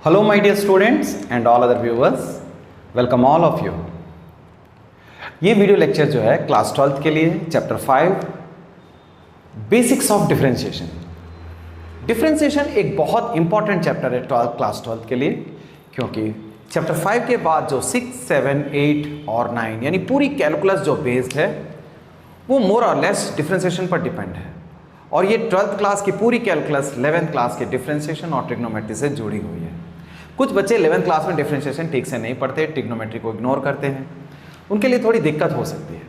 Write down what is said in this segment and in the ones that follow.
Hello my dear students and all other viewers, welcome all of you। ये video lecture जो है class 12th के लिए chapter 5 basics of differentiation. Differentiation एक बहुत इंपॉर्टेंट चैप्टर है क्लास 12th के लिए, क्योंकि चैप्टर 5 के बाद जो 6, 7, 8 और 9 यानी पूरी कैलकुलस जो बेस्ड है वो मोर और लेस डिफरेंशिएशन पर डिपेंड है। और ये 12th क्लास की पूरी कैलकुलस 11th क्लास के डिफरेंशिएशन और ट्रिग्नोमेट्री से जुड़ी हुई है। कुछ बच्चे 11th क्लास में डिफरेंशिएशन ठीक से नहीं पढ़ते, ट्रिग्नोमेट्री को इग्नोर करते हैं, उनके लिए थोड़ी दिक्कत हो सकती है।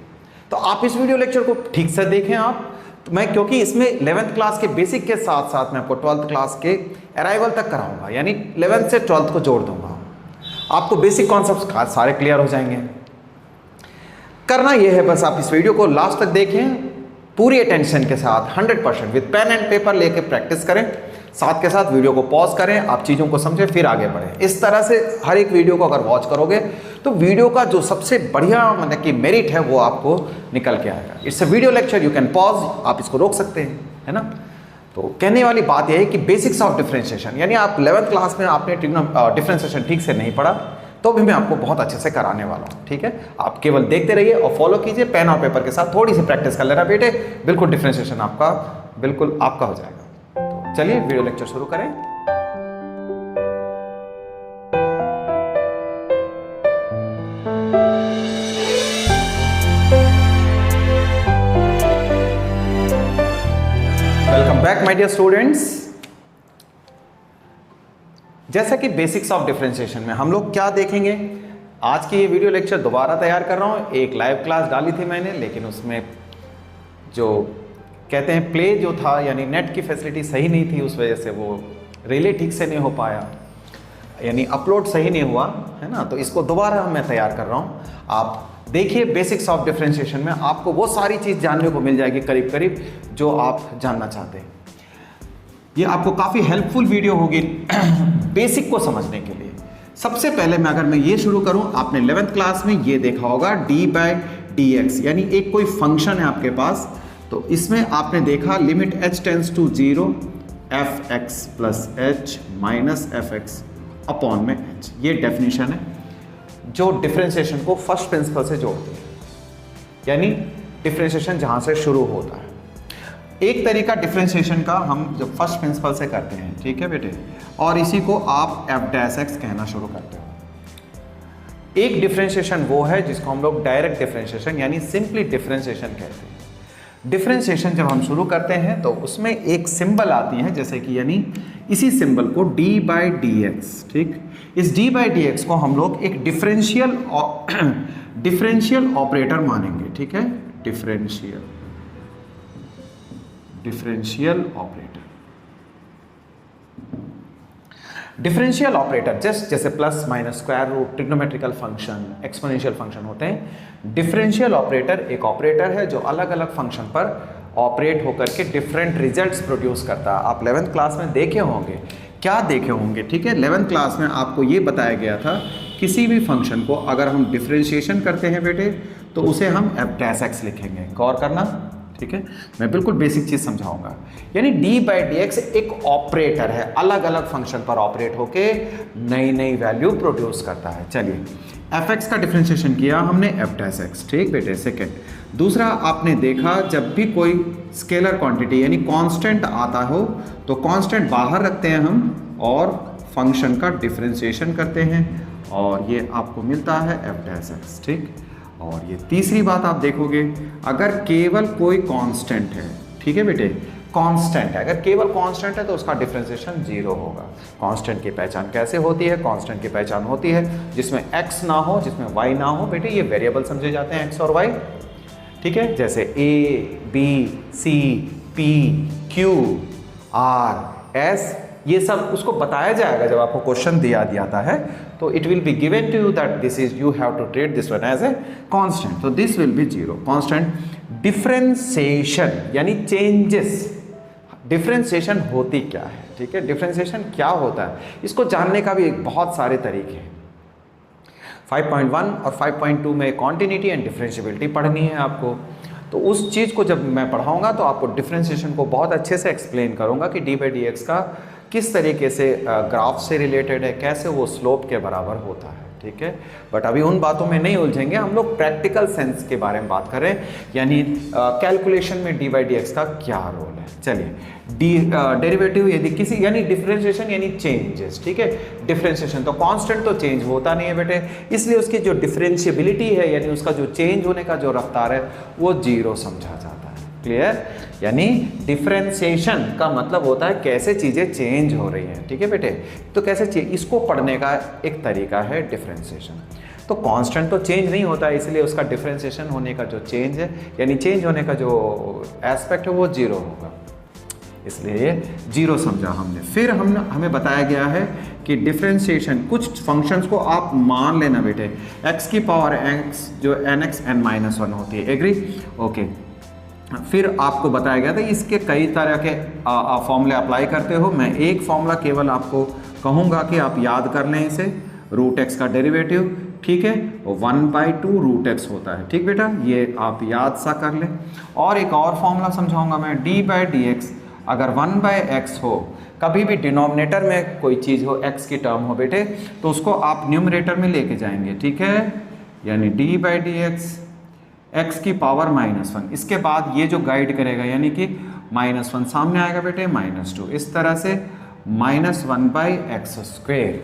तो आप इस वीडियो लेक्चर को ठीक से देखें आप। तो मैं क्योंकि इसमें 11th क्लास के बेसिक के साथ साथ मैं आपको 12th क्लास के अराइवल तक कराऊंगा, यानी 11th से 12th को जोड़ दूंगा। आपको बेसिक कॉन्सेप्ट सारे क्लियर हो जाएंगे। करना यह है बस, आप इस वीडियो को लास्ट तक देखें पूरी अटेंशन के साथ 100% विद पेन एंड पेपर लेके प्रैक्टिस करें, साथ के साथ वीडियो को पॉज करें, आप चीज़ों को समझें फिर आगे बढ़ें। इस तरह से हर एक वीडियो को अगर वॉच करोगे तो वीडियो का जो सबसे बढ़िया मतलब कि मेरिट है वो आपको निकल के आएगा। It's a video lecture, you can pause, आप इसको रोक सकते हैं, है ना। तो कहने वाली बात यह है कि बेसिक्स ऑफ डिफरेंशिएशन, यानी आप 11th क्लास में आपने डिफरेंशिएशन ठीक से नहीं पढ़ा तो भी मैं आपको बहुत अच्छे से कराने वाला हूँ, ठीक है। आप केवल देखते रहिए और फॉलो कीजिए, पेन और पेपर के साथ थोड़ी सी प्रैक्टिस कर लेना बेटे, बिल्कुल डिफरेंशिएशन आपका बिल्कुल आपका हो जाएगा। तो चलिए वीडियो लेक्चर शुरू करें। Welcome back my dear students. जैसा कि बेसिक्स ऑफ डिफरेंशिएशन में हम लोग क्या देखेंगे, आज की ये वीडियो लेक्चर दोबारा तैयार कर रहा हूँ। एक लाइव क्लास डाली थी मैंने, लेकिन उसमें जो कहते हैं प्ले जो था यानी नेट की फैसिलिटी सही नहीं थी, उस वजह से वो रिले ठीक से नहीं हो पाया, यानी अपलोड सही नहीं हुआ, है ना। तो इसको दोबारा मैं तैयार कर रहा हूँ। आप देखिए बेसिक्स ऑफ डिफरेंशिएशन में आपको वो सारी चीज़ जानने को मिल जाएगी करीब करीब जो आप जानना चाहते हैं। ये आपको काफ़ी हेल्पफुल वीडियो होगी बेसिक को समझने के लिए। सबसे पहले मैं ये शुरू करूं, आपने 11th क्लास में ये देखा होगा d/dx, यानी एक कोई फंक्शन है आपके पास, तो इसमें आपने देखा limit h tends to 0 fx plus h minus fx upon में h। ये डेफिनेशन है जो डिफरेंशिएशन को फर्स्ट प्रिंसिपल से जोड़ती है, यानी डिफरेंशिएशन जहाँ से शुरू होता है। एक तरीका डिफरेंशिएशन का हम जब फर्स्ट प्रिंसिपल से करते हैं, ठीक है बेटे, और इसी को आप f' कहना शुरू करते हो। एक डिफरेंशिएशन वो है जिसको हम लोग डायरेक्ट डिफरेंशिएशन यानी सिंपली डिफरेंशिएशन कहते हैं। डिफरेंशिएशन जब हम शुरू करते हैं तो उसमें एक सिंबल आती है, जैसे कि यानी इसी सिंबल को d/dx, ठीक। इस d/dx को हम लोग एक डिफरेंशियल ऑपरेटर मानेंगे, ठीक है। डिफरेंशियल ऑपरेटर जस्ट जैसे plus minus square root trigonometrical function exponential function होते हैं। डिफरेंशियल ऑपरेटर एक ऑपरेटर है जो अलग अलग फंक्शन पर ऑपरेट होकर के डिफरेंट रिजल्ट्स प्रोड्यूस करता है। आप 11th क्लास में देखे होंगे, क्या देखे होंगे, ठीक है। 11th क्लास में आपको ये बताया गया था किसी भी फंक्शन को अगर हम डिफरेंशिएशन करते हैं बेटे तो उसे हम f' लिखेंगे, गौर करना, ठीक है। मैं बिल्कुल बेसिक चीज समझाऊंगा। यानी d/dx एक ऑपरेटर है, अलग अलग फंक्शन पर ऑपरेट होके नई नई वैल्यू प्रोड्यूस करता है। चलिए fx का डिफरेंशिएशन किया हमने f', ठीक बेटे। सेकेंड दूसरा आपने देखा जब भी कोई स्केलर क्वांटिटी यानी कांस्टेंट आता हो तो कांस्टेंट बाहर रखते हैं हम और फंक्शन का डिफरेंशिएशन करते हैं और ये आपको मिलता है f', ठीक। और ये तीसरी बात आप देखोगे, अगर केवल कोई कांस्टेंट है, ठीक है बेटे, कांस्टेंट है, अगर केवल कांस्टेंट है तो उसका डिफरेंशिएशन 0 होगा। कांस्टेंट की पहचान कैसे होती है? कांस्टेंट की पहचान होती है जिसमें x ना हो, जिसमें y ना हो। बेटे ये वेरिएबल समझे जाते हैं x और y, ठीक है। जैसे a, b, c, p, q, r, s, ये सब उसको बताया जाएगा जब आपको क्वेश्चन दिया जाता है, तो it will be given to you that this is you have to treat this one as a constant, तो this will be 0 constant. Differentiation यानी चेंजेस, डिफरेंशिएशन होती क्या है, ठीक है। डिफरेंशिएशन क्या होता है इसको जानने का भी एक बहुत सारे तरीके हैं। 5.1 और 5.2 में कॉन्टिन्यूटी एंड डिफरेंशिएबिलिटी पढ़नी है आपको, तो उस चीज़ को जब मैं पढ़ाऊंगा तो आपको डिफरेंशिएशन को बहुत अच्छे से एक्सप्लेन करूंगा कि d/dx का किस तरीके से ग्राफ से रिलेटेड है, कैसे वो स्लोप के बराबर होता है, ठीक है। बट अभी उन बातों में नहीं उलझेंगे, हम लोग प्रैक्टिकल सेंस के बारे में बात करें, यानी कैलकुलेशन में डी बाई डी एक्स का क्या रोल है। चलिए, डेरिवेटिव यदि किसी, यानी डिफरेंशिएशन यानी चेंजेस, ठीक है। डिफरेंशिएशन तो कांस्टेंट तो चेंज होता नहीं है बेटे, इसलिए उसकी जो डिफरेंशिएबिलिटी है यानी उसका जो चेंज होने का जो रफ्तार है वो जीरो समझा जाता है। क्लियर? यानी डिफरेंशिएशन का मतलब होता है कैसे चीज़ें चेंज हो रही हैं, ठीक है बेटे। तो कैसे इसको पढ़ने का एक तरीका है डिफरेंशिएशन। तो कांस्टेंट तो चेंज नहीं होता है, इसलिए उसका डिफरेंशिएशन होने का जो चेंज है यानी चेंज होने का जो एस्पेक्ट है वो जीरो होगा, इसलिए ये जीरो समझा हमने। फिर हमें बताया गया है कि डिफरेंशिएशन, कुछ फंक्शंस को आप मान लेना बेटे, x की पावर x जो nx n-1 होती है, एग्री? ओके। फिर आपको बताया गया था इसके कई तरह के फॉर्मूले अप्लाई करते हो। मैं एक फॉर्मूला केवल आपको कहूँगा कि आप याद कर लें इसे, रूट एक्स का डेरिवेटिव, ठीक है, 1/2 रूट एक्स होता है, ठीक बेटा, ये आप याद सा कर लें। और एक और फॉर्मूला समझाऊंगा मैं, डी बाई डी एक्स अगर 1/x हो, कभी भी डिनोमिनेटर में कोई चीज़ हो, x की टर्म हो बेटे, तो उसको आप न्यूमरेटर में लेके जाएंगे, ठीक है, यानी D by d x x की पावर -1। इसके बाद ये जो गाइड करेगा यानी कि -1 सामने आएगा बेटे, -2, इस तरह से -1/x²।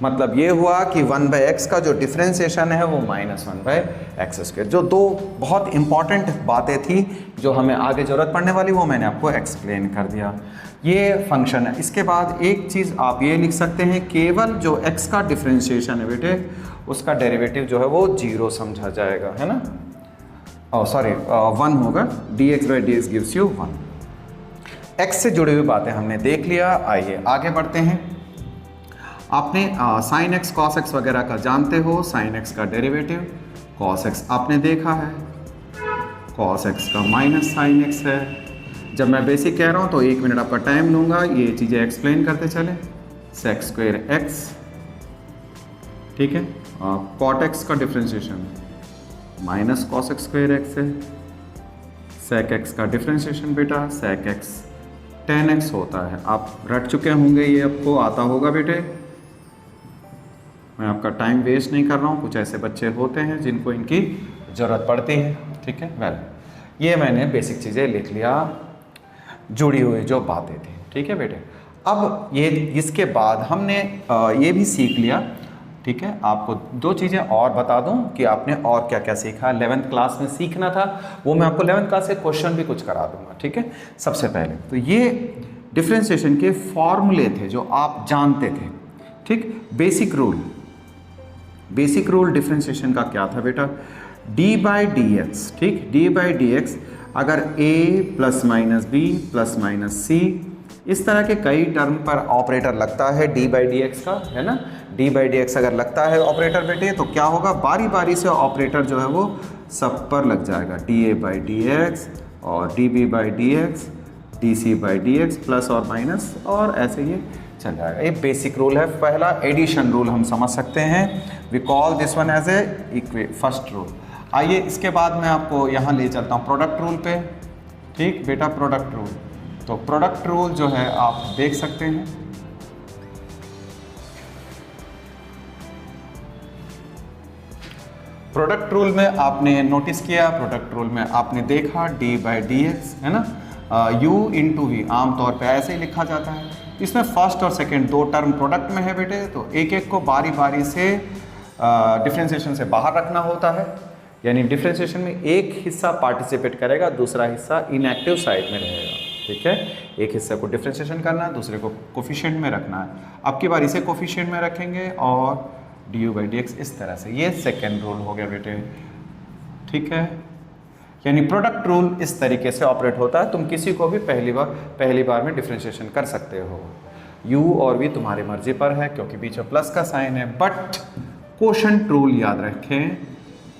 मतलब ये हुआ कि 1/x का जो डिफरेंशिएशन है वो -1/x²। जो दो बहुत इंपॉर्टेंट बातें थी जो हमें आगे ज़रूरत पड़ने वाली, वो मैंने आपको एक्सप्लेन कर दिया। ये फंक्शन है। इसके बाद एक चीज़ आप ये लिख सकते हैं, केवल जो x का डिफरेंशिएशन है बेटे उसका डेरिवेटिव जो है वो जीरो समझा जाएगा, है ना, सॉरी 1 होगा, dx/dx गिव्स यू 1। x से जुड़ी हुई बातें हमने देख लिया। आइए आगे बढ़ते हैं। आपने साइन एक्स कॉस एक्स वगैरह का जानते हो, साइन एक्स का डेरिवेटिव, कॉस एक्स आपने देखा है, कॉस एक्स का माइनस साइन एक्स है। जब मैं बेसिक कह रहा हूँ तो 1 मिनट आपका टाइम लूँगा, ये चीज़ें एक्सप्लेन करते चले। सेक स्क्वायर एक्स, ठीक है, कॉट एक्स का differentiation minus cos x square x है। सेक एक्स का डिफरेंशिएशन बेटा सेक एक्स tan x होता है। आप रट चुके होंगे, ये आपको आता होगा बेटे, मैं आपका टाइम वेस्ट नहीं कर रहा हूँ। कुछ ऐसे बच्चे होते हैं जिनको इनकी ज़रूरत पड़ती है, ठीक है। वेल, ये मैंने बेसिक चीज़ें लिख लिया, जुड़ी हुई जो बातें थी, ठीक है बेटे। अब ये इसके बाद हमने ये भी सीख लिया, ठीक है। आपको दो चीज़ें और बता दूं कि आपने और क्या क्या सीखा। 11th क्लास में सीखना था वो मैं आपको 11th क्लास से क्वेश्चन भी कुछ करा दूंगा, ठीक है। सबसे पहले तो ये डिफरेंशिएशन के फॉर्मूले थे जो आप जानते थे, ठीक। बेसिक रूल डिफरेंशिएशन का क्या था बेटा, डी बाई डी एक्स, ठीक, डी बाई डी एक्स अगर a plus minus b plus minus c, इस तरह के कई टर्म पर ऑपरेटर लगता है डी बाई डी एक्स का, है ना। डी बाई डी एक्स अगर लगता है ऑपरेटर बेटे तो क्या होगा, बारी बारी से ऑपरेटर जो है वो सब पर लग जाएगा, d a by d x और d b by d x, d c by d x, plus और माइनस, और ऐसे ये चल जाएगा। ये बेसिक रूल है। पहला एडिशन रूल हम समझ सकते हैं, we call this one as a first rule. आइए इसके बाद मैं आपको यहाँ ले चलता हूँ प्रोडक्ट रूल पे, ठीक बेटा, प्रोडक्ट रूल। तो प्रोडक्ट रूल जो है आप देख सकते हैं, प्रोडक्ट रूल में आपने नोटिस किया, प्रोडक्ट रूल में आपने देखा डी बाई डी एक्स, है ना, u इंटू वी, आमतौर पे ऐसे ही लिखा जाता है। इसमें फर्स्ट और सेकंड दो टर्म प्रोडक्ट में है बेटे, तो एक एक को बारी बारी से डिफरेंशिएशन से बाहर रखना होता है, यानी डिफरेंशिएशन में एक हिस्सा पार्टिसिपेट करेगा, दूसरा हिस्सा इनएक्टिव साइड में रहेगा, ठीक है। एक हिस्से को डिफरेंशिएशन करना है, दूसरे को कोफिशिएंट में रखना है। अब की बारी से कोफिशिएंट में रखेंगे और D you by d x इस तरह से। ये सेकेंड रूल हो गया बेटे, ठीक है। यानी प्रोडक्ट रूल इस तरीके से ऑपरेट होता है। तुम किसी को भी पहली बार में डिफरेंशिएशन कर सकते हो। u और v तुम्हारी मर्जी पर है क्योंकि बीच में प्लस का साइन है। बट कोशेंट रूल याद रखें,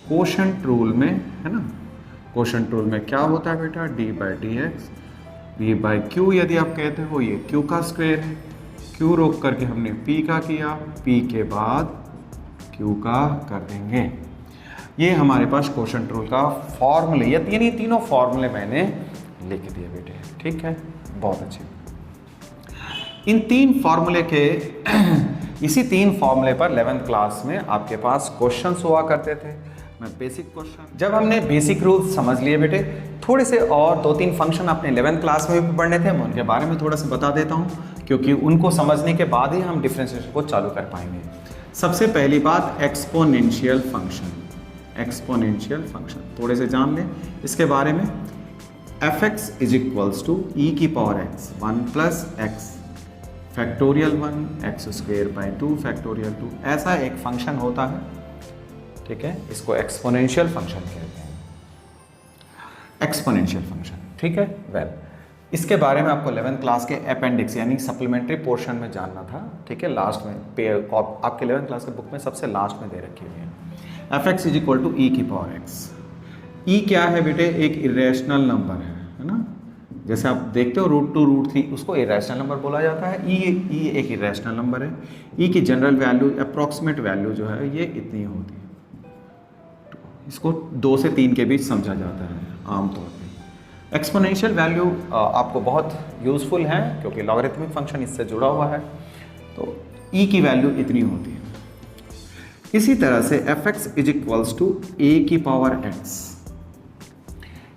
कोशेंट रूल में, है ना, कोशेंट रूल में क्या होता है बेटा, d by d x v by q, यदि आप कहते हो ये क्यू का स्क्वायर है, क्यू रोक करके हमने पी का किया, पी के बाद क्यू का कर देंगे। ये हमारे पास कोशेंट रूल का फॉर्मूले, यानी तीनों फॉर्मूले मैंने लिख दिए बेटे, ठीक है, बहुत अच्छे। इन 3 फॉर्मूले के इसी 3 फॉर्मूले पर 11th क्लास में आपके पास क्वेश्चंस हुआ करते थे। मैं बेसिक क्वेश्चन, जब हमने बेसिक रूल्स समझ लिए बेटे, थोड़े से और 2-3 फंक्शन आपने 11th क्लास में भी पढ़ने थे, मैं उनके बारे में थोड़ा सा बता देता हूँ, क्योंकि उनको समझने के बाद ही हम डिफरेंशिएशन को चालू कर पाएंगे। सबसे पहली बात एक्सपोनेंशियल फंक्शन, एक्सपोनेंशियल फंक्शन थोड़े से जान लें इसके बारे में। fx इज इक्वल्स टू ई की power x 1 plus x factorial 1 x square by 2 factorial 2, ऐसा एक फंक्शन होता है, ठीक है, इसको एक्सपोनेंशियल फंक्शन कहते हैं, एक्सपोनेंशियल फंक्शन, ठीक है। वेल, इसके बारे में आपको 11th क्लास के अपेंडिक्स यानी सप्लीमेंट्री पोर्शन में जानना था, ठीक है, लास्ट में आपके 11th क्लास के बुक में सबसे लास्ट में दे रखी हुई है। fx इज इक्वल टू ई की पावर x। ई क्या है बेटे? एक इरेशनल नंबर है ना, जैसे आप देखते हो √2 √3 उसको इरेशनल नंबर बोला जाता है। ई एक इरेशनल नंबर है। ई की जनरल वैल्यू अप्रॉक्सीमेट वैल्यू जो है ये इतनी होती है, इसको 2 से 3 के बीच समझा जाता है आमतौर पे। एक्सपोनेंशियल वैल्यू आपको बहुत यूज़फुल है क्योंकि लॉगरिथमिक फंक्शन इससे जुड़ा हुआ है, तो ई की वैल्यू इतनी होती है। इसी तरह से fx is equals to a की पावर x,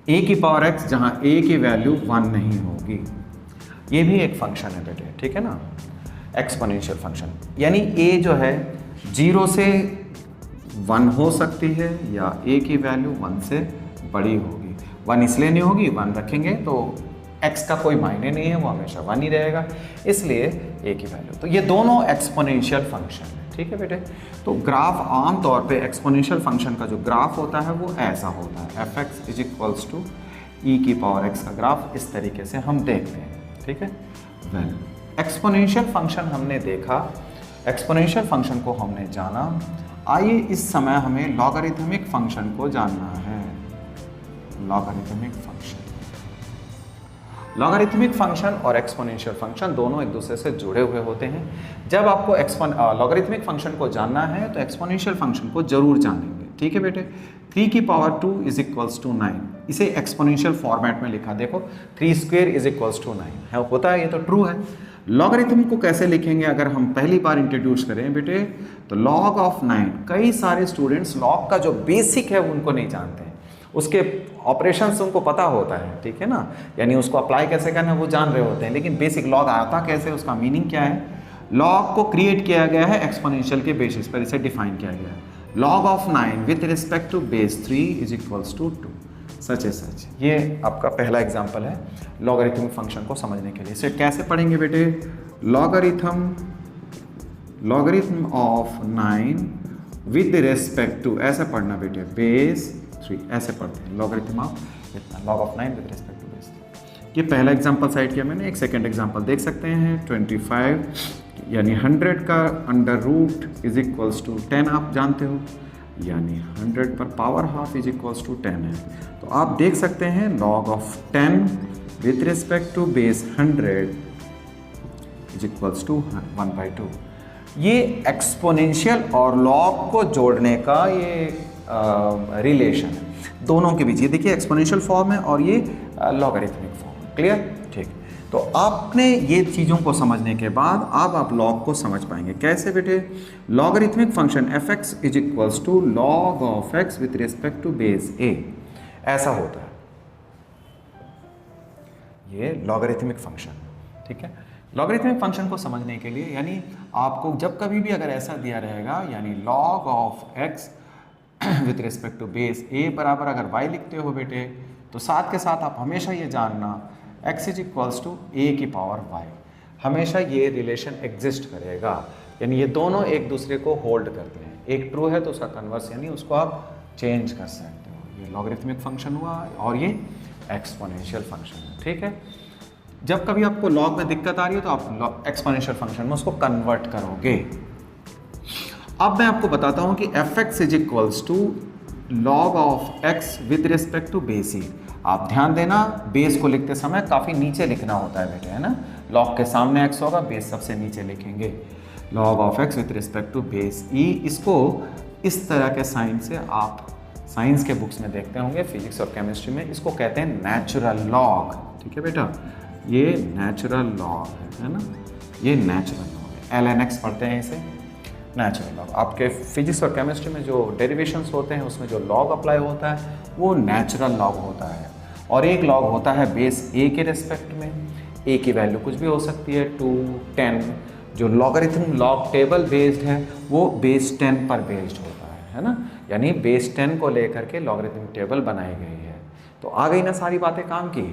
a की पावर x जहाँ a की वैल्यू 1 नहीं होगी, ये भी एक फंक्शन है बेटे, ठीक है ना, एक्सपोनेंशियल फंक्शन। यानी a जो है 0 से 1 हो सकती है या a की वैल्यू 1 से बड़ी होगी। 1 इसलिए नहीं होगी, 1 रखेंगे तो x का कोई मायने नहीं है, वो हमेशा 1 ही रहेगा, इसलिए a की वैल्यू। तो ये दोनों एक्सपोनेंशियल फंक्शन है, ठीक है बेटे। तो ग्राफ आमतौर पे एक्सपोनेंशियल फंक्शन का जो ग्राफ होता है वो ऐसा होता है, fx इज इक्वल्स टू ई की पावर x का ग्राफ इस तरीके से हम देखते हैं, ठीक है। वेल, एक्सपोनेंशियल फंक्शन हमने देखा, एक्सपोनेंशियल फंक्शन को हमने जाना। आइए इस समय हमें लॉगरिथमिक फंक्शन को जानना है। लॉगरिथमिक फंक्शन, लॉगरिथमिक फंक्शन और एक्सपोनेंशियल फंक्शन दोनों एक दूसरे से जुड़े हुए होते हैं। जब आपको लॉगरिथमिक फंक्शन को जानना है तो एक्सपोनेंशियल फंक्शन को जरूर जानेंगे, ठीक है बेटे। 3 की पावर 2 इज इक्वल्स टू 9, इसे एक्सपोनेंशियल फॉर्मेट में लिखा, देखो 3 स्क्वायर इज इक्वल्स टू 9 है, होता है, ये तो ट्रू है। लॉगरिथम को कैसे लिखेंगे अगर हम पहली बार इंट्रोड्यूस करें बेटे, तो लॉग ऑफ 9, कई सारे स्टूडेंट्स लॉग का जो बेसिक है उनको नहीं जानते हैं, उसके ऑपरेशंस उनको पता होता है, ठीक है ना, यानी उसको अप्लाई कैसे करना है वो जान रहे होते हैं, लेकिन बेसिक लॉग आता कैसे, उसका मीनिंग क्या है। लॉग को क्रिएट किया गया है एक्सपोनेंशियल के बेसिस पर, इसे डिफाइन किया गया है। Log of 9 with respect to base 3 is equals to 2, सच है सच। ये आपका पहला एग्जाम्पल है लॉगरिथमिक फंक्शन को समझने के लिए। इसे कैसे पढ़ेंगे बेटे? Logarithm of 9 with respect to, ऐसे पढ़ना बेटे, बेस 3, ऐसे पढ़ते हैं लॉगरिथम ऑफ इतना, log of 9 with respect to base 3। ये पहला एग्जाम्पल साइड किया मैंने। एक सेकेंड एग्जाम्पल देख सकते हैं, 25 यानी 100 का under root is equals to 10, आप जानते हो, यानी 100 पर power half is equals to 10 है। तो आप देख सकते हैं log of 10 with respect to base 100 is equals to 1/2। ये एक्सपोनेंशियल और लॉग को जोड़ने का ये रिलेशन है दोनों के बीच। ये देखिए एक्सपोनेंशियल फॉर्म है और ये लॉगरिथमिक फॉर्म है, क्लियर, ठीक। तो आपने ये चीज़ों को समझने के बाद अब आप लॉग को समझ पाएंगे। कैसे बेटे? Logarithmic function fx is equals to log of x with respect to base a, ऐसा होता है ये लॉगरिथमिक फंक्शन, ठीक है। लॉगरिथमिक फंक्शन को समझने के लिए, यानी आपको जब कभी भी अगर ऐसा दिया रहेगा, यानी log of x with respect to base a बराबर अगर y लिखते हो बेटे, तो साथ के साथ आप हमेशा ये जानना x is equals to a की पावर y, हमेशा ये रिलेशन एग्जिस्ट करेगा, यानी ये दोनों एक दूसरे को होल्ड करते हैं। एक ट्रू है तो उसका कन्वर्स, यानी उसको आप चेंज कर सकते हो। ये लॉगरिथमिक फंक्शन हुआ और ये एक्सपोनेंशियल फंक्शन है, ठीक है। जब कभी आपको लॉग में दिक्कत आ रही है तो आप एक्सपोनेंशियल फंक्शन में उसको कन्वर्ट करोगे। अब मैं आपको बताता हूं कि fx is equals to log of x with respect to base e। आप ध्यान देना, बेस को लिखते समय काफ़ी नीचे लिखना होता है बेटे, है ना। लॉग के सामने x होगा, बेस सबसे नीचे लिखेंगे। Log of x with respect to base e, इसको इस तरह के साइन से आप साइंस के बुक्स में देखते होंगे, फिजिक्स और केमिस्ट्री में, इसको कहते हैं नेचुरल लॉग। ठीक है बेटा, ये नेचुरल लॉग है ना, ये नेचुरल लॉग है, ln(x) पढ़ते हैं इसे, नेचुरल लॉग। आपके फिजिक्स और केमिस्ट्री में जो डेरिवेशंस होते हैं उसमें जो लॉग अप्लाई होता है वो नेचुरल लॉग होता है। और एक लॉग होता है बेस a के रेस्पेक्ट में, a की वैल्यू कुछ भी हो सकती है, 2, 10। जो लॉगरिथम लॉग टेबल बेस्ड है वो बेस 10 पर बेस्ड होता है ना, यानी बेस 10 को लेकर के लॉगरिथम टेबल बनाई गई है। तो आ गई ना सारी बातें काम की,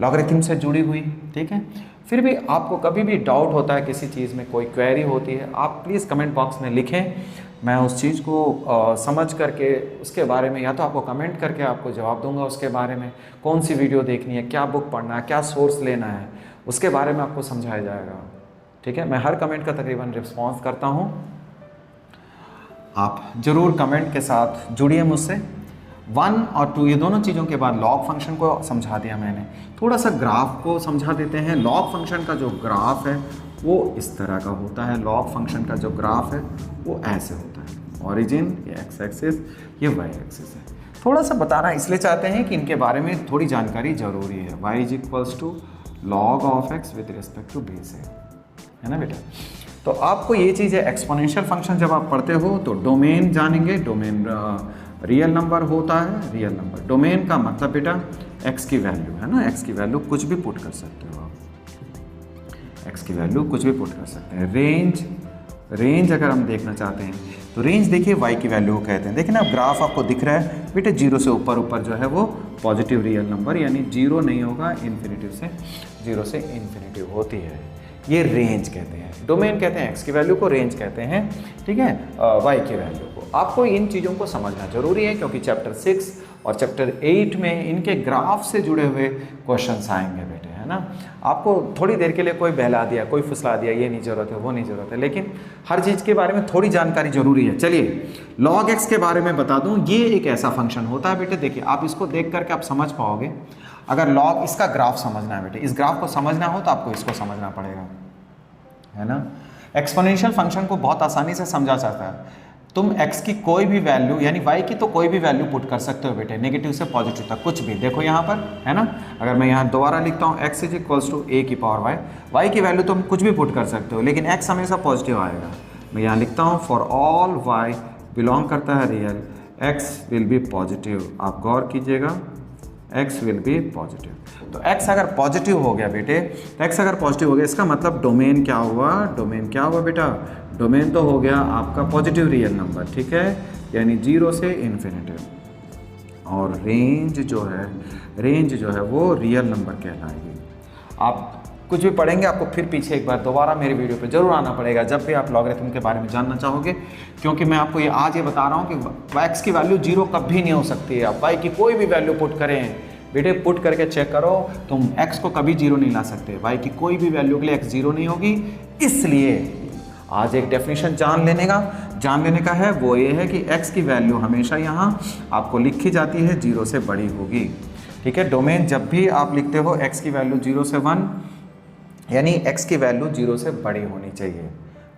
लॉगरिथम से जुड़ी हुई। ठीक है, फिर भी आपको कभी भी डाउट होता है किसी चीज़ में, कोई क्वेरी होती है, आप प्लीज़ कमेंट बॉक्स में लिखें, मैं उस चीज़ को समझ करके उसके बारे में या तो आपको कमेंट करके आपको जवाब दूंगा, उसके बारे में कौन सी वीडियो देखनी है, क्या बुक पढ़ना है, क्या सोर्स लेना है, उसके बारे में आपको समझाया जाएगा। ठीक है, मैं हर कमेंट का तकरीबन रिस्पॉन्स करता हूँ, आप ज़रूर कमेंट के साथ जुड़िए मुझसे। 1 और 2 ये दोनों चीज़ों के बाद लॉग फंक्शन को समझा दिया मैंने, थोड़ा सा ग्राफ को समझा देते हैं। लॉग फंक्शन का जो ग्राफ है वो इस तरह का होता है, लॉग फंक्शन का जो ग्राफ है वो ऐसे होता है, ओरिजिन ये x एक्सिस, ये y एक्सिस है। थोड़ा सा बताना इसलिए चाहते हैं कि इनके बारे में थोड़ी जानकारी ज़रूरी है। y = log of x with respect to b से, है ना बेटा। तो आपको ये चीज़ है, एक्सपोनेंशियल फंक्शन जब आप पढ़ते हो तो डोमेन जानेंगे, डोमेन रियल नंबर होता है, रियल नंबर। डोमेन का मतलब बेटा x की वैल्यू है ना, x की वैल्यू कुछ भी पुट कर सकते हो आप, x की वैल्यू कुछ भी पुट कर सकते हैं। रेंज अगर हम देखना चाहते हैं तो रेंज देखिए y की वैल्यू को कहते हैं। देखिए ना, ग्राफ आपको दिख रहा है बेटे, 0 से ऊपर जो है वो पॉजिटिव रियल नंबर, यानी 0 नहीं होगा, इन्फिनिटिव से 0 से इन्फिनिटिव होती है, ये रेंज कहते हैं। डोमेन कहते हैं x की वैल्यू को, रेंज कहते हैं, ठीक है, y की वैल्यू को। आपको इन चीज़ों को समझना जरूरी है क्योंकि चैप्टर 6 और चैप्टर 8 में इनके ग्राफ से जुड़े हुए क्वेश्चंस आएंगे बेटे, है ना। आपको थोड़ी देर के लिए कोई बहला दिया, कोई फुसला दिया, ये नहीं ज़रूरत है, वो नहीं ज़रूरत है, लेकिन हर चीज़ के बारे में थोड़ी जानकारी जरूरी है। चलिए log x के बारे में बता दूँ, ये एक ऐसा फंक्शन होता है बेटे, देखिए आप इसको देख करके आप समझ पाओगे। अगर log इसका ग्राफ समझना है बेटे, इस ग्राफ को समझना हो तो आपको इसको समझना पड़ेगा, है ना। एक्सपोनेंशियल फंक्शन को बहुत आसानी से समझा जाता है। तुम x की कोई भी वैल्यू यानी y की तो कोई भी वैल्यू पुट कर सकते हो बेटे, नेगेटिव से पॉजिटिव तक कुछ भी। देखो यहाँ पर, है ना, अगर मैं यहाँ दोबारा लिखता हूँ x = a की पावर y, y की वैल्यू तुम कुछ भी पुट कर सकते हो, लेकिन x हमेशा पॉजिटिव आएगा। मैं यहाँ लिखता हूँ फॉर ऑल y बिलोंग करता है real, x will be positive. आप गौर कीजिएगा, x विल बी पॉजिटिव। तो x अगर पॉजिटिव हो गया बेटे, तो x अगर पॉजिटिव हो गया इसका मतलब डोमेन क्या हुआ, डोमेन क्या हुआ बेटा, डोमेन तो हो गया आपका पॉजिटिव रियल नंबर, ठीक है, यानी 0 से इन्फिनिटिव। और रेंज जो है वो रियल नंबर कहलाएगी। आप कुछ भी पढ़ेंगे आपको फिर पीछे एक बार दोबारा मेरी वीडियो पे जरूर आना पड़ेगा जब भी आप लॉगरिथम के बारे में जानना चाहोगे, क्योंकि मैं आपको आज ये बता रहा हूँ कि x की वैल्यू 0 कभी नहीं हो सकती है। आप y की कोई भी वैल्यू पुट करें बेटे, पुट करके चेक करो, तुम x को कभी 0 नहीं ला सकते। y की कोई भी वैल्यू के लिए x 0 नहीं होगी। इसलिए आज एक डेफिनेशन जान लेने का है, वो ये है कि x की वैल्यू हमेशा यहाँ आपको लिखी जाती है 0 से बड़ी होगी, ठीक है। डोमेन जब भी आप लिखते हो x की वैल्यू 0 से 1, यानी x की वैल्यू 0 से बड़ी होनी चाहिए।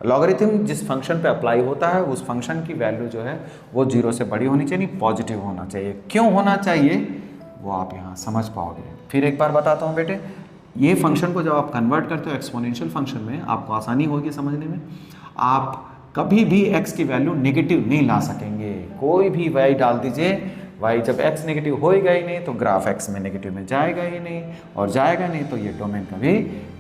लॉगरिथम जिस फंक्शन पे अप्लाई होता है उस फंक्शन की वैल्यू जो है वो 0 से बड़ी होनी चाहिए, पॉजिटिव होना चाहिए। क्यों होना चाहिए वो आप यहाँ समझ पाओगे। फिर एक बार बताता हूँ बेटे, ये फंक्शन को जब आप कन्वर्ट करते हो एक्सपोनेंशियल फंक्शन में, आपको आसानी होगी समझने में। आप कभी भी x की वैल्यू नेगेटिव नहीं ला सकेंगे। कोई भी y डाल दीजिए, y जब x नेगेटिव होएगा ही नहीं तो ग्राफ x में नेगेटिव में जाएगा ही नहीं, और जाएगा नहीं तो ये डोमेन कभी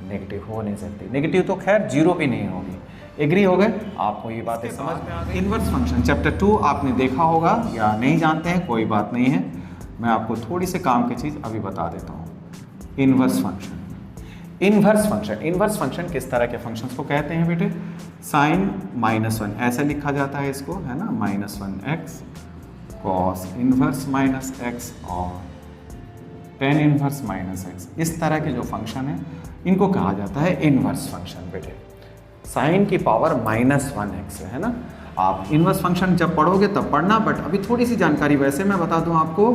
नेगेटिव हो नहीं सकती। नेगेटिव तो खैर 0 भी नहीं होगी। एग्री हो गए? आपको ये बातें समझ में आ गई। इनवर्स फंक्शन चैप्टर 2 आपने देखा होगा या नहीं जानते हैं, कोई बात नहीं है, मैं आपको थोड़ी सी काम की चीज़ अभी बता देता हूँ। इनवर्स फंक्शन किस तरह के फंक्शंस को कहते हैं बेटे? साइन -1 ऐसे लिखा जाता है इसको, है ना, -1x cos इनवर्स -x और tan इनवर्स -x, इस तरह के जो फंक्शन है इनको कहा जाता है इनवर्स फंक्शन बेटे। साइन की पावर -1x है ना। आप इनवर्स फंक्शन जब पढ़ोगे तब पढ़ना, बट अभी थोड़ी सी जानकारी वैसे मैं बता दूं आपको,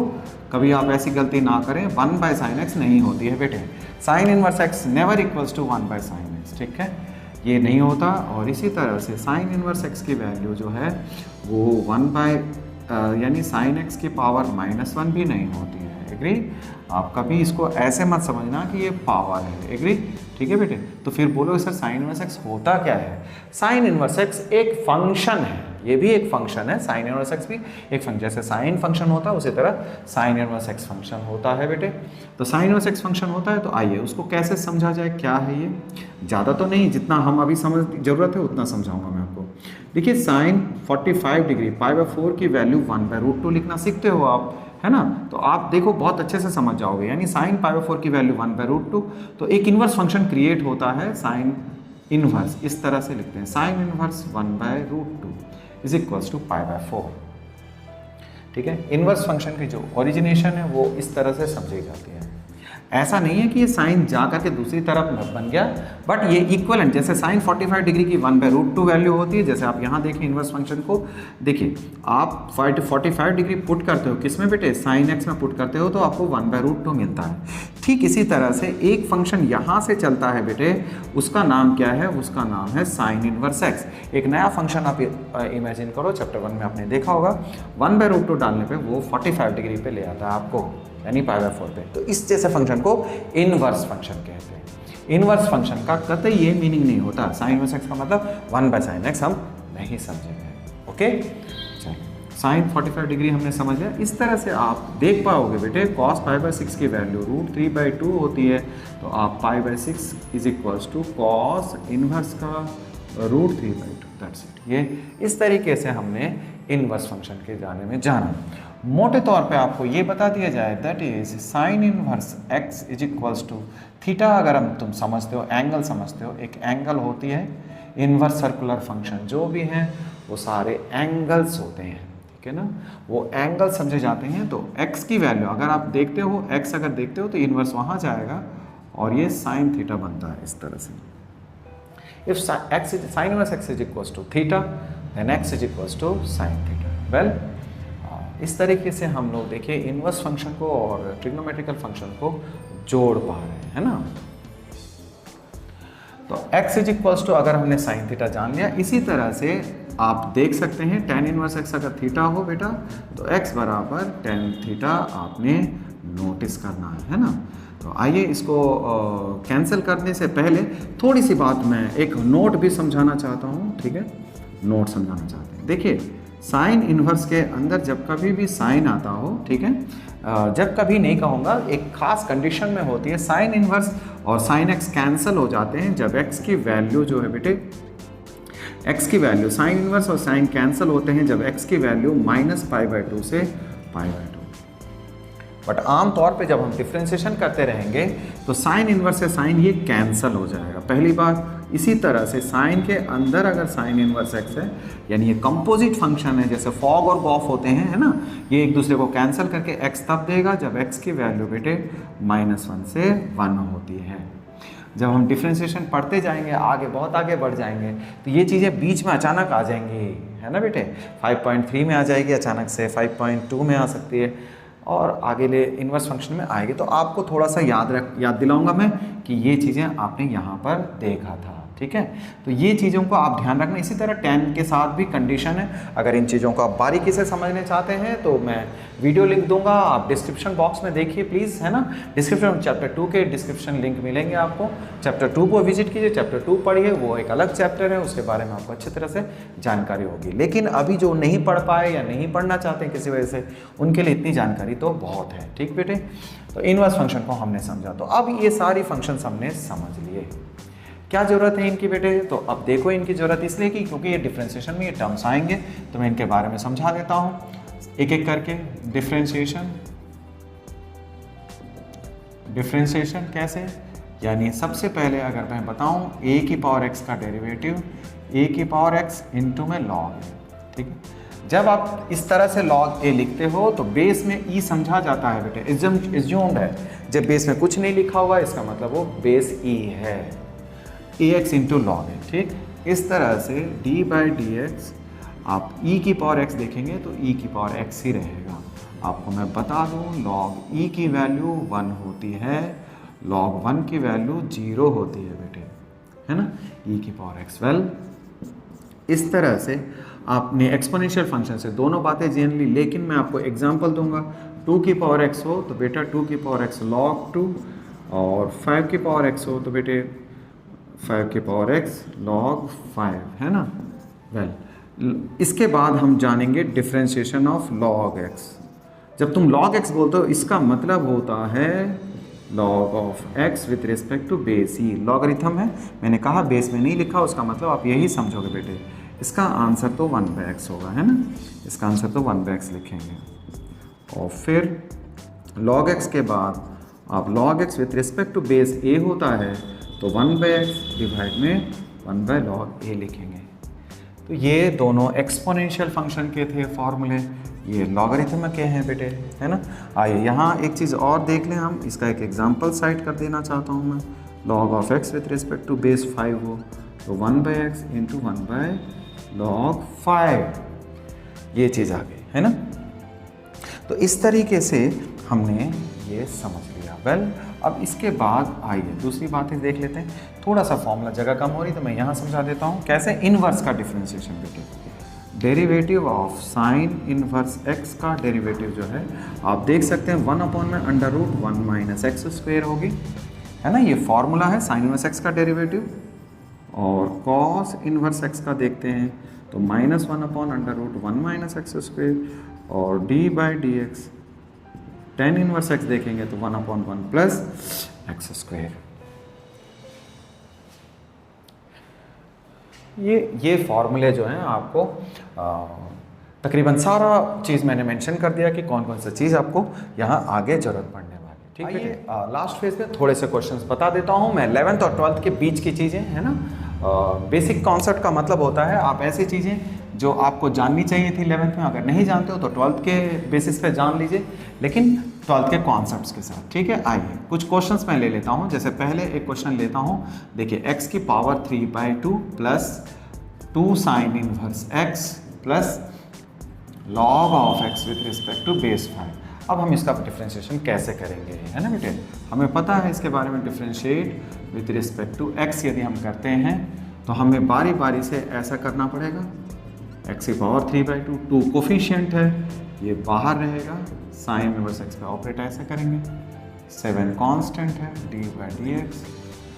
कभी आप ऐसी गलती ना करें। 1/sin x नहीं होती है बेटे, sine inverse x never equals to 1/sin x, ठीक है, ये नहीं होता। और इसी तरह से साइन इनवर्स x की वैल्यू जो है वो यानी साइन एक्स की पावर -1 भी नहीं होती है। एग्री? आप कभी इसको ऐसे मत समझना कि ये पावर है। एग्री? ठीक है बेटे? तो फिर बोलो सर साइन इनवर्स एक्स होता क्या है? साइन इनवर्स एक्स एक फंक्शन है, ये भी एक फंक्शन है। साइन इनवर्स एक्स भी एक फंक्शन, जैसे साइन फंक्शन होता है उसी तरह साइन इनवर्स एक्स फंक्शन होता है बेटे। तो साइन इनवर्स एक्स फंक्शन होता है, तो आइए उसको कैसे समझा जाए, क्या है ये। ज़्यादा तो नहीं, जितना हम अभी समझ जरूरत है उतना समझाऊंगा मैं आपको। देखिए साइन 45 डिग्री π/4 की वैल्यू 1/√2 लिखना सीखते हो आप, है ना? तो आप देखो बहुत अच्छे से समझ जाओगे। यानी साइन π/4 की वैल्यू 1/√2, तो एक इन्वर्स फंक्शन क्रिएट होता है साइन इनवर्स, इस तरह से लिखते हैं sine inverse 1/√2 is equals to π/4। ठीक है? इनवर्स फंक्शन की जो ओरिजिनेशन है वो इस तरह से समझी जाती है। ऐसा नहीं है कि ये साइन जा करके दूसरी तरफ बन गया, बट ये इक्वलेंट, जैसे साइन 45 डिग्री की 1/√2 वैल्यू होती है। जैसे आप यहाँ देखिए इनवर्स फंक्शन को, देखिए आप 45 डिग्री पुट करते हो किस में बेटे? साइन एक्स में पुट करते हो तो आपको 1/√2 मिलता है। ठीक इसी तरह से एक फंक्शन यहाँ से चलता है बेटे, उसका नाम क्या है? उसका नाम है साइन इनवर्स एक्स। एक नया फंक्शन आप इमेजिन करो, चैप्टर 1 में आपने देखा होगा, 1/√2 डालने पे वो 45 डिग्री पे ले आता है आपको, यानी π/4 पे। तो इस जैसे फंक्शन को इनवर्स फंक्शन कहते हैं। इनवर्स फंक्शन का कतई ये मीनिंग नहीं होता, साइन इनवर्स एक्स का मतलब 1/sin x हम नहीं समझेंगे। ओके, चलिए साइन 45 डिग्री हमने समझ लिया। इस तरह से आप देख पाओगे बेटे cos π/6 की वैल्यू √3/2 होती है, तो आप π/6 is equals to cos inverse का √3/2, दैट्स इट। ये इस तरीके से हमने इनवर्स फंक्शन के जाने में जाना। मोटे तौर पे आपको ये बता दिया जाए, that is sine inverse x is equals to theta. अगर हम तुम समझते हो, एंगल समझते हो, एक एंगल होती है, इनवर्स सर्कुलर फंक्शन जो भी हैं वो सारे एंगल्स होते हैं, ठीक है ना? वो एंगल समझे जाते हैं। तो एक्स की वैल्यू अगर आप देखते हो, एक्स अगर देखते हो तो इनवर्स वहाँ जाएगा और ये साइन थीटा बनता है इस तरह से। If sine inverse x is equals to theta, then x is equals to sine theta. Well, इस तरीके से हम लोग देखिए इनवर्स फंक्शन को और ट्रिग्नोमेट्रिकल फंक्शन को जोड़ पा रहे हैं, है ना? तो x इज इक्वल्स टू, अगर हमने साइन थीटा जान लिया, इसी तरह से आप देख सकते हैं tan इनवर्स x अगर थीटा हो बेटा, तो x बराबर tan थीटा आपने नोटिस करना है ना? तो आइए इसको कैंसिल करने से पहले थोड़ी सी बात मैं एक नोट भी समझाना चाहता हूँ, ठीक है? नोट समझाना चाहते हैं। देखिए साइन इनवर्स के अंदर जब कभी भी साइन आता हो, ठीक है, जब कभी नहीं कहूँगा, एक खास कंडीशन में होती है। साइन इनवर्स और साइन एक्स कैंसिल हो जाते हैं जब एक्स की वैल्यू जो है बेटे, एक्स की वैल्यू, साइन इनवर्स और साइन कैंसिल होते हैं जब एक्स की वैल्यू -π/2 से π/2। बट आमतौर पे जब हम डिफ्रेंशिएशन करते रहेंगे तो साइन इनवर्स से साइन ये कैंसिल हो जाएगा, पहली बार। इसी तरह से साइन के अंदर अगर साइन इनवर्स एक्स है, यानी ये कंपोजिट फंक्शन है, जैसे फॉग और गॉफ होते हैं, है ना? ये एक दूसरे को कैंसिल करके एक्स तब देगा जब एक्स की वैल्यू बेटे -1 से 1 होती है। जब हम डिफ्रेंशिएशन पढ़ते जाएंगे, आगे बहुत आगे बढ़ जाएंगे, तो ये चीज़ें बीच में अचानक आ जाएंगी, है ना बेटे? 5.3 में आ जाएगी अचानक से, 5.2 में आ सकती है, और आगे ले इनवर्स फंक्शन में आएगी। तो आपको थोड़ा सा याद दिलाऊंगा मैं कि ये चीज़ें आपने यहाँ पर देखा था, ठीक है? तो ये चीज़ों को आप ध्यान रखना। इसी तरह tan के साथ भी कंडीशन है। अगर इन चीज़ों को आप बारीकी से समझने चाहते हैं तो मैं वीडियो लिंक दूंगा, आप डिस्क्रिप्शन बॉक्स में देखिए प्लीज़, है ना? डिस्क्रिप्शन चैप्टर 2 के डिस्क्रिप्शन लिंक मिलेंगे आपको। चैप्टर 2 को विजिट कीजिए, चैप्टर 2 पढ़िए, वो एक अलग चैप्टर है, उसके बारे में आपको अच्छी तरह से जानकारी होगी। लेकिन अभी जो नहीं पढ़ पाए या नहीं पढ़ना चाहते किसी वजह से, उनके लिए इतनी जानकारी तो बहुत है, ठीक बेटे? तो इनवर्स फंक्शन को हमने समझा, तो अब ये सारी फंक्शंस हमने समझ लिए। क्या ज़रूरत है इनकी बेटे? तो अब देखो इनकी ज़रूरत इसलिए कि क्योंकि ये डिफ्रेंशिएशन में ये टर्म्स आएंगे, तो मैं इनके बारे में समझा देता हूँ एक एक करके। डिफ्रेंशिएशन कैसे? यानी सबसे पहले अगर मैं बताऊँ, a की पावर x का डेरिवेटिव a की पावर x इंटू में log a, ठीक है? जब आप इस तरह से log a लिखते हो तो बेस में e समझा जाता है बेटे, इज्यूम्ड है। जब बेस में कुछ नहीं लिखा हुआ, इसका मतलब वो बेस e है, ax इंटू लॉग है, ठीक? इस तरह से d/dx आप e की पावर x देखेंगे तो e की पावर x ही रहेगा। आपको मैं बता दूं, log e की वैल्यू 1 होती है, log 1 की वैल्यू 0 होती है बेटे, है ना? e की पावर x। वेल, इस तरह से आपने एक्सपोनेंशियल फंक्शन से दोनों बातें जान ली, लेकिन मैं आपको एग्जांपल दूंगा। 2 की पावर x हो तो बेटा 2 की पावर x log 2, और 5 की पावर x हो तो बेटे 5 की पावर x log 5, है ना। इसके बाद हम जानेंगे डिफ्रेंशिएशन ऑफ log x। जब तुम log x बोलते हो इसका मतलब होता है log of x with respect to base ही। लॉगरिथम है, मैंने कहा बेस में नहीं लिखा, उसका मतलब आप यही समझोगे बेटे। इसका आंसर तो 1/x होगा, है ना। इसका आंसर तो 1/x लिखेंगे, और फिर log x के बाद आप log x with respect to base a होता है तो 1/x डिवाइड में 1/log a लिखेंगे। तो ये दोनों एक्सपोनेंशियल फंक्शन के थे फॉर्मूले, ये लॉगरिथम के हैं बेटे, है ना। आइए यहाँ एक चीज़ और देख लें हम, इसका एक एग्जांपल साइट कर देना चाहता हूँ मैं। log of x with respect to base 5 हो तो 1/x इंटू 1/log 5, ये चीज़ आ गई, है ना। तो इस तरीके से हमने ये समझ लिया। वेल, अब इसके बाद आइए दूसरी बातें देख लेते हैं। थोड़ा सा फॉर्मूला जगह कम हो रही तो मैं यहाँ समझा देता हूँ कैसे इनवर्स का डिफ्रेंशिएशन बेटे। Derivative of sine inverse x का डेरिवेटिव जो है आप देख सकते हैं 1/√1 - x² होगी, है ना। ये फॉर्मूला है साइन इनवर्स x का डेरिवेटिव। और कॉस इनवर्स x का देखते हैं तो -1/√1 - x², और d/dx tan इनवर्स x देखेंगे तो 1/1 + x²। ये फॉर्मूले जो हैं आपको तकरीबन सारा चीज़ मैंने मेंशन कर दिया कि कौन कौन सा चीज़ आपको यहाँ आगे ज़रूरत पड़ने वाली है। ठीक है, लास्ट फेज में थोड़े से क्वेश्चंस बता देता हूँ मैं। 11th और 12th के बीच की चीज़ें, है ना। बेसिक कॉन्सेप्ट का मतलब होता है आप ऐसी चीज़ें जो आपको जाननी चाहिए थी 11th में, अगर नहीं जानते हो तो 12th के बेसिस पे जान लीजिए, लेकिन 12th के कॉन्सेप्ट्स के साथ। ठीक है, आइए कुछ क्वेश्चंस मैं ले लेता हूँ। जैसे पहले एक क्वेश्चन लेता हूँ, देखिए x की power 3/2 plus 2 sine inverse x plus log of x with respect to base 5। अब हम इसका डिफ्रेंशिएशन कैसे करेंगे, है ना बेटे। हमें पता है इसके बारे में, differentiate with respect to x यदि हम करते हैं तो हमें बारी बारी से ऐसा करना पड़ेगा। x की पावर 3/2, 2 कोफिशिएंट है, ये बाहर रहेगा, साइन इनवर्स x पे ऑपरेट ऐसे करेंगे, 7 कांस्टेंट है, d/dx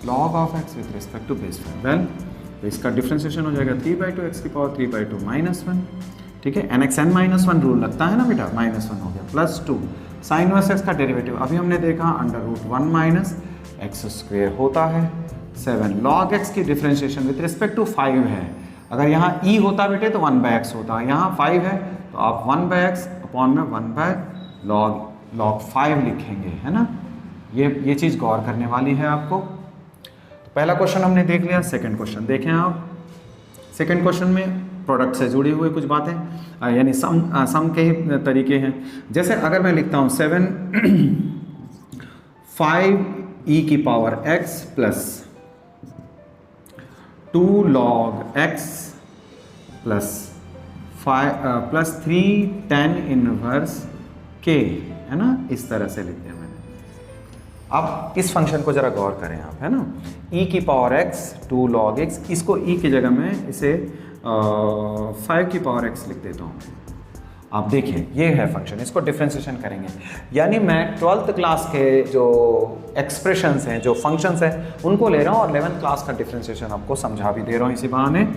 log of x with respect to base 5। Well, तो इसका डिफ्रेंशिएशन हो जाएगा 3/2 x की पावर 3/2 -1। ठीक है, nxn-1 रूल लगता है ना बेटा, -1 हो गया, प्लस 2 साइन इनवर्स x का डेरिवेटिव अभी हमने देखा √1 - x² होता है, 7 log x की डिफ्रेंशिएशन विथ रिस्पेक्ट टू 5 है। अगर यहाँ e होता बेटे तो 1/x होता, यहाँ 5 है तो आप 1/x अपॉन में 1/log 5 लिखेंगे, है ना। ये चीज़ गौर करने वाली है आपको। तो पहला क्वेश्चन हमने देख लिया। सेकंड क्वेश्चन देखें आप। सेकंड क्वेश्चन में प्रोडक्ट से जुड़ी हुई कुछ बातें, यानी सम के ही तरीके हैं। जैसे अगर मैं लिखता हूँ 7 5e की power x plus 2 log x plus 3 tan inverse k, है ना। इस तरह से लिख दिया मैंने। अब इस फंक्शन को जरा गौर करें आप, है ना। e की पावर x 2 log x, इसको e की जगह में इसे 5 की पावर x लिख देता हूँ। आप देखिए ये है फंक्शन, इसको डिफ्रेंशिएशन करेंगे, यानी मैं 12th क्लास के जो एक्सप्रेशंस हैं, जो फंक्शंस हैं, उनको ले रहा हूँ और 11th क्लास का डिफ्रेंशिएशन आपको समझा भी दे रहा हूँ इसी बहाने।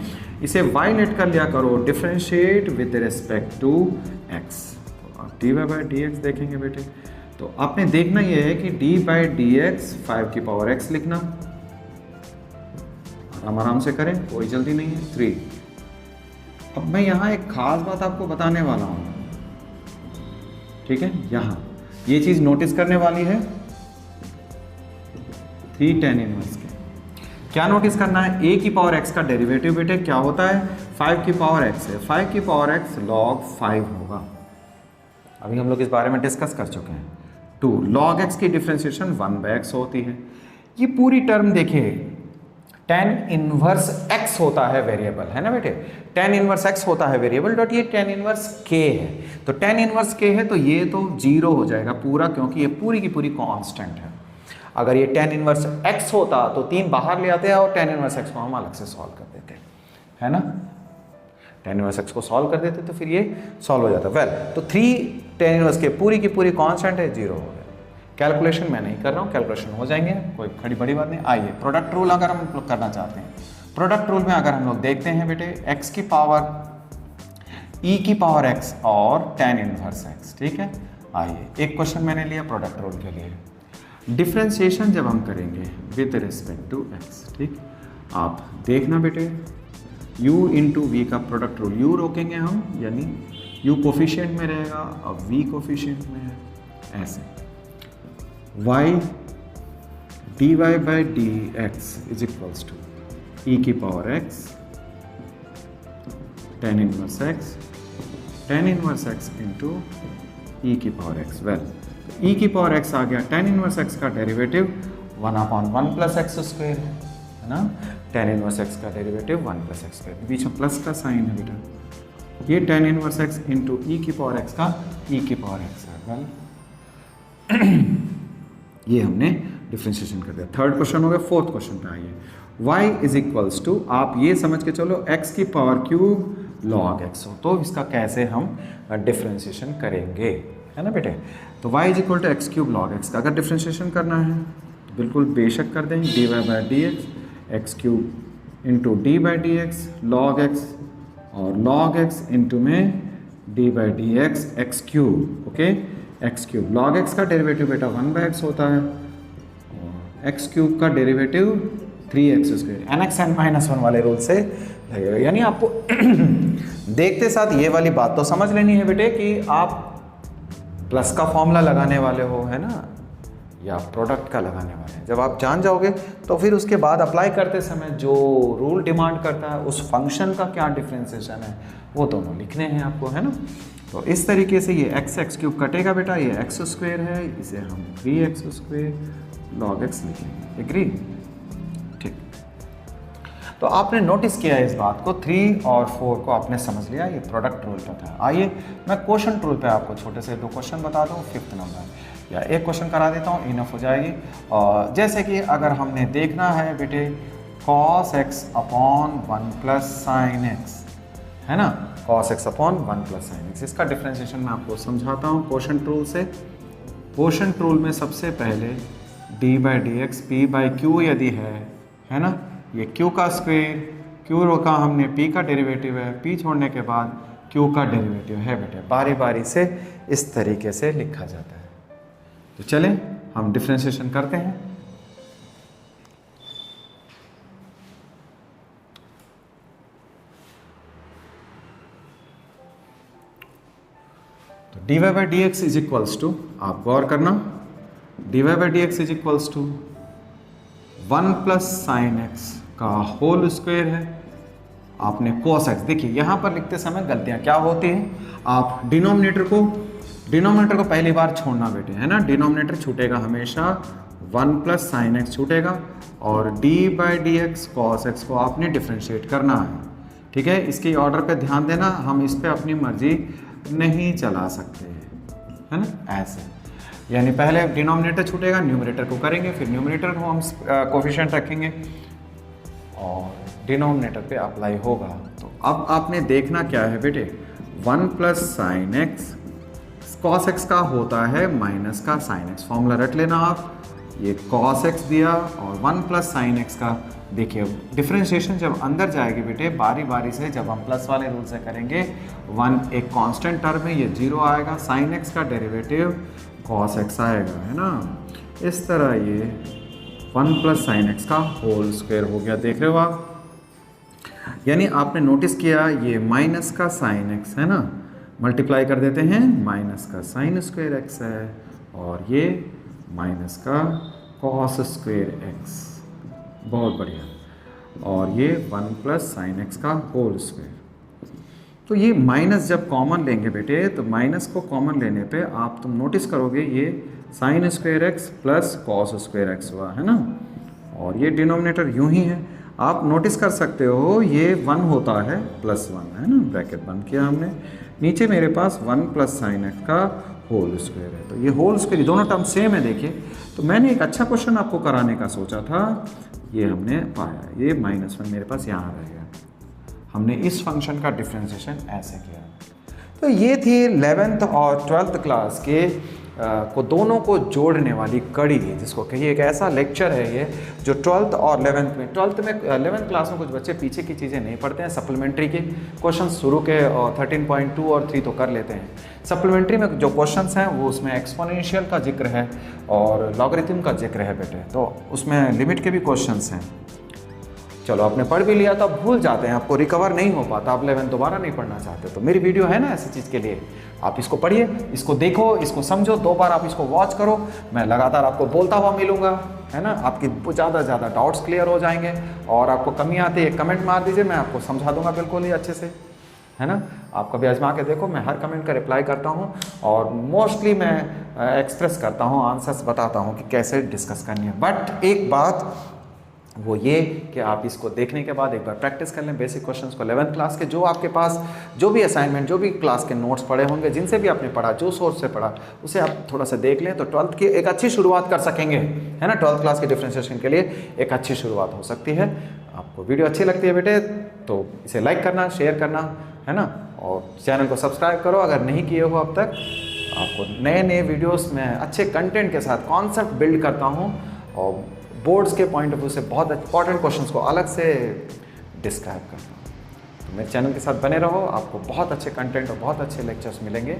इसे y लेट कर लिया करो, differentiate with respect to x। तो आप dy/dx देखेंगे बेटे, तो आपने देखना ये है कि d/dx 5 की पावर x लिखना, आराम से करें, कोई जल्दी नहीं है, 3। अब मैं यहाँ एक खास बात आपको बताने वाला हूँ, ठीक है। यहाँ ये चीज़ नोटिस करने वाली है, 3 tan इनवर्स के। क्या नोटिस करना है, a की पावर x का डेरिवेटिव बेटे क्या होता है, 5 की पावर x है, 5 की पावर x log 5 होगा। अभी हम लोग इस बारे में डिस्कस कर चुके हैं। 2 log x की डिफ्रेंशिएशन 1/x होती है। ये पूरी टर्म देखिए, tan इनवर्स x होता है वेरिएबल, है ना बेटे। tan इनवर्स x होता है वेरिएबल, डॉट ये tan इनवर्स k है। तो tan इनवर्स k है तो ये तो 0 हो जाएगा पूरा, क्योंकि ये पूरी की पूरी कांस्टेंट है। अगर ये tan इनवर्स x होता तो 3 बाहर ले आते हैं और tan इनवर्स x को हम अलग से सॉल्व कर देते, है ना। tan इनवर्स x को सॉल्व कर देते तो फिर ये सॉल्व हो जाता। वेल तो 3 tan इनवर्स के पूरी की पूरी कांस्टेंट है, 0 हो गया। कैलकुलेशन मैं नहीं कर रहा हूँ, कैलकुलेशन हो जाएंगे, कोई खड़ी बड़ी बात नहीं। आइए प्रोडक्ट रूल अगर हम लोग करना चाहते हैं, प्रोडक्ट रूल में अगर हम लोग देखते हैं बेटे x की पावर e की पावर x और tan इनवर्स x, ठीक है। आइए एक क्वेश्चन मैंने लिया प्रोडक्ट रूल के लिए, डिफ्रेंशिएशन जब हम करेंगे विद रिस्पेक्ट टू x, ठीक। आप देखना बेटे u इंटू वी का प्रोडक्ट रूल, u रोकेंगे हम, यानी u कोफिशिएंट में रहेगा और v कोफिशिएंट में है, ऐसे y dy by d x is equals to e की power x tan inverse x into e की पावर x। वेल e की पावर x आ गया, tan इनवर्स x का डेरिवेटिव 1/1 प्लस एक्स स्क्वायर है ना, tan इनवर्स x का derivative 1 plus x square, बीच में प्लस का साइन है बेटा, ये tan inverse x into e की पावर x का e की पावर x है। वेल ये हमने डिफ्रेंशिएशन कर दिया। थर्ड क्वेश्चन हो गया। फोर्थ क्वेश्चन पे आइए, y इज इक्वल्स टू, आप ये समझ के चलो x की पावर क्यूब log x हो, तो इसका कैसे हम डिफ्रेंशिएशन करेंगे, है ना बेटे। तो y is equal to x cube log x का अगर डिफ्रेंशिएशन करना है तो बिल्कुल बेशक कर देंगे, d y by d x x cube into d by d x log x, और लॉग एक्स इंटू में d by d x x cube, okay. X cube log x का डेरिवेटिव बेटा 1 बाई एक्स होता है, और x cube का derivative 3x square, n x n minus 1 वाले rule से लगेगा। यानी आपको देखते साथ ये वाली बात तो समझ लेनी है बेटे कि आप प्लस का फॉर्मूला लगाने वाले हो, है ना, या प्रोडक्ट का लगाने वाले हैं। जब आप जान जाओगे तो फिर उसके बाद अप्लाई करते समय जो रूल डिमांड करता है उस फंक्शन का क्या डिफ्रेंशिएशन है वो दोनों लिखने हैं आपको, है ना। तो इस तरीके से ये एक्स क्यूब कटेगा बेटा, ये एक्स स्क्वायर है, इसे हम 3x स्क्वायर लॉग एक्स लिखेंगे, एग्री, ठीक। तो आपने नोटिस किया इस बात को, 3 और 4 को आपने समझ लिया, ये प्रोडक्ट रूल पे था। आइए मैं क्वेश्चन रूल पे आपको छोटे से 2 क्वेश्चन बता दूँ, 5th नंबर, या एक क्वेश्चन करा देता हूँ, इनफ हो जाएगी। और जैसे कि अगर हमने देखना है बेटे cos x upon 1 plus sign x, है ना, cos x upon 1 plus sign x, इसका डिफ्रेंशिएशन मैं आपको समझाता हूँ क्वोशंट रूल से। क्वोशंट रूल में सबसे पहले d by d x P by q यदि है ना, ये q का स्क्वायर, q रोका हमने, p का डेरिवेटिव है, p छोड़ने के बाद q का डेरिवेटिव है बेटे, बारी बारी से इस तरीके से लिखा जाता है। तो चलें हम डिफ्रेंशिएशन करते हैं। D y by d x is equals to, आप गौर करना, d y by d x is equals to 1 plus sine x का होल स्क्वायर है। आपने कोस एक्स, देखिए यहाँ पर लिखते समय गलतियाँ क्या होती हैं, आप डिनोमिनेटर को पहली बार छोड़ना बेटे, है ना, डिनोमिनेटर छूटेगा हमेशा, 1 प्लस साइन एक्स छूटेगा, और D by d x cos x को आपने डिफ्रेंशिएट करना है, ठीक है। इसके ऑर्डर पे ध्यान देना, हम इस पे अपनी मर्जी नहीं चला सकते, है ना, ऐसे, यानी पहले डिनोमिनेटर छूटेगा, न्यूमरेटर को करेंगे, फिर न्यूमरेटर को हम कोफिशिएंट रखेंगे और डिनोमिनेटर पे अप्लाई होगा। तो अब आपने देखना क्या है बेटे, 1 plus sine x cos x का होता है माइनस का साइन एक्स, फॉर्मूला रट लेना आप, ये कॉस एक्स दिया और 1 प्लस साइन एक्स का, देखिए डिफ्रेंशिएशन जब अंदर जाएगी बेटे बारी बारी से, जब हम प्लस वाले रूल से करेंगे, 1 एक कांस्टेंट टर्म है, ये 0 आएगा, साइन एक्स का डेरिवेटिव कॉस एक्स आएगा, है ना, इस तरह ये 1 प्लस साइन एक्स का होल स्क्वायर हो गया, देख रहे हो आप। यानी आपने नोटिस किया ये माइनस का साइन एक्स है ना, मल्टीप्लाई कर देते हैं, माइनस का साइन स्क्वायर एक्स है और ये माइनस का कॉस स्क्वायर एक्स, बहुत बढ़िया, और ये 1 प्लस साइन एक्स का होल स्क्वायर। तो ये माइनस जब कॉमन लेंगे बेटे, तो माइनस को कॉमन लेने पे आप तुम नोटिस करोगे ये sine square x plus cos square x हुआ, है ना, और ये डिनोमिनेटर यूं ही है, आप नोटिस कर सकते हो ये 1 होता है प्लस 1, है ना, ब्रैकेट बंद किया हमने, नीचे मेरे पास 1 प्लस साइन एक्स का होल स्क्वायर है, तो ये होल स्क्वायर दोनों टर्म सेम है। देखिए, तो मैंने एक अच्छा क्वेश्चन आपको कराने का सोचा था, ये हमने पाया, ये -1 मेरे पास यहाँ रहेगा, हमने इस फंक्शन का डिफ्रेंशिएशन ऐसे किया। तो ये थी 11th और 12th क्लास के को दोनों को जोड़ने वाली कड़ी, जिसको कहिए एक ऐसा लेक्चर है ये जो 12th और 11th में 11th क्लास में कुछ बच्चे पीछे की चीज़ें नहीं पढ़ते हैं। सप्लीमेंट्री के क्वेश्चन शुरू के 13.2 और 3 तो कर लेते हैं। सप्लीमेंट्री में जो क्वेश्चंस हैं वो उसमें एक्सपोनेंशियल का जिक्र है और लॉगरिथम का जिक्र है बेटे, तो उसमें लिमिट के भी क्वेश्चंस हैं। चलो आपने पढ़ भी लिया तो आप भूल जाते हैं, आपको रिकवर नहीं हो पाता, आप 11 दोबारा नहीं पढ़ना चाहते, तो मेरी वीडियो है ना ऐसी चीज़ के लिए। आप इसको पढ़िए, इसको देखो, इसको समझो, 2 बार आप इसको वॉच करो, मैं लगातार आपको बोलता हुआ मिलूंगा, है ना। आपकी ज़्यादा से ज़्यादा डाउट्स क्लियर हो जाएंगे और आपको कमी आती है कमेंट मार दीजिए, मैं आपको समझा दूंगा बिल्कुल ही अच्छे से, है ना। आप कभी आजमा के देखो, मैं हर कमेंट का रिप्लाई करता हूँ और मोस्टली मैं एक्सप्रेस करता हूँ, आंसर्स बताता हूँ कि कैसे डिस्कस करनी है। बट एक बात वो ये कि आप इसको देखने के बाद एक बार प्रैक्टिस कर लें बेसिक क्वेश्चंस को। 11th क्लास के जो आपके पास जो भी असाइनमेंट, जो भी क्लास के नोट्स पढ़े होंगे, जिनसे भी आपने पढ़ा, जो सोर्स से पढ़ा, उसे आप थोड़ा सा देख लें तो 12th की एक अच्छी शुरुआत कर सकेंगे, है ना। 12th क्लास के डिफ्रेंशिएशन के लिए एक अच्छी शुरुआत हो सकती है। आपको वीडियो अच्छी लगती है बेटे तो इसे लाइक करना, शेयर करना, है ना, और चैनल को सब्सक्राइब करो अगर नहीं किए हो अब तक। आपको नए नए वीडियोस में अच्छे कंटेंट के साथ कॉन्सेप्ट बिल्ड करता हूँ और बोर्ड्स के पॉइंट ऑफ व्यू से बहुत इंपॉर्टेंट क्वेश्चंस को अलग से डिस्क्राइब करता हूँ। तो मेरे चैनल के साथ बने रहो, आपको बहुत अच्छे कंटेंट और बहुत अच्छे लेक्चर्स मिलेंगे।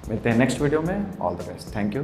मिलते हैं नेक्स्ट वीडियो में। All the best, thank you.